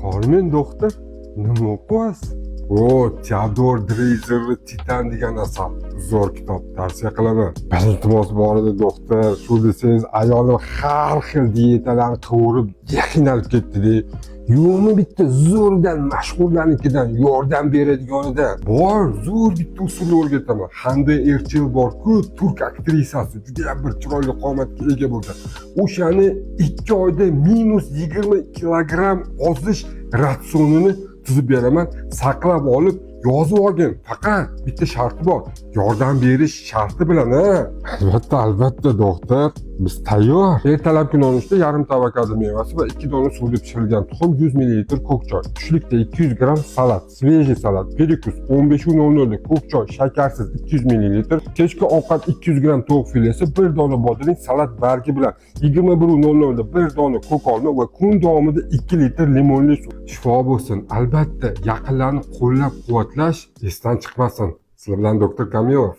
Hormen doktor, nima o'qiyapsiz? Teodor Dreizerni Titan degan asar. Zo'r kitob, tavsiya qilaman. Bir iltimos bor edi doktor, shu desangiz ayolim har xil diyetalarni qilib qiynalib ketdi-da. Yo'qmi bitta zo'rdan mashhurlarnikidan yordam beradiganidan. Bor, zo'r bitta usul o'rgataman. Hande Erchil bor-ku, turk aktrisasi, juda ham bir chiroyli qomatga ega bo'lgan. O'shani 2 oyda -20 kilogramm ozish ratsionini tuzib beraman, saqlab olib yozib olgin. Faqat bitta sharti bor. Yordam berish sharti bilan, ha? Albatta doktor. Biz tayyor. Ertalabki nonushta yarim avokado mevasi va 2 dona suvda pishirilgan tuxum, 100 ml ko'k choy. Tushlikda 200 gram salat, svejiy salat, perikus 15:00 da ko'k choy, shakarsiz 200 ml. Kechki ovqat 200 gram tovuq filesi, 1 dona bodring, salat bargi bilan 21:00 da 1 dona ko'k olma va kun davomida 2 litr limonli suv. Shifo bo'lsin. Albatta, yaqinlarni qo'llab-quvvatlash esdan chiqmasin. Sizlar bilan doktor Kamilov.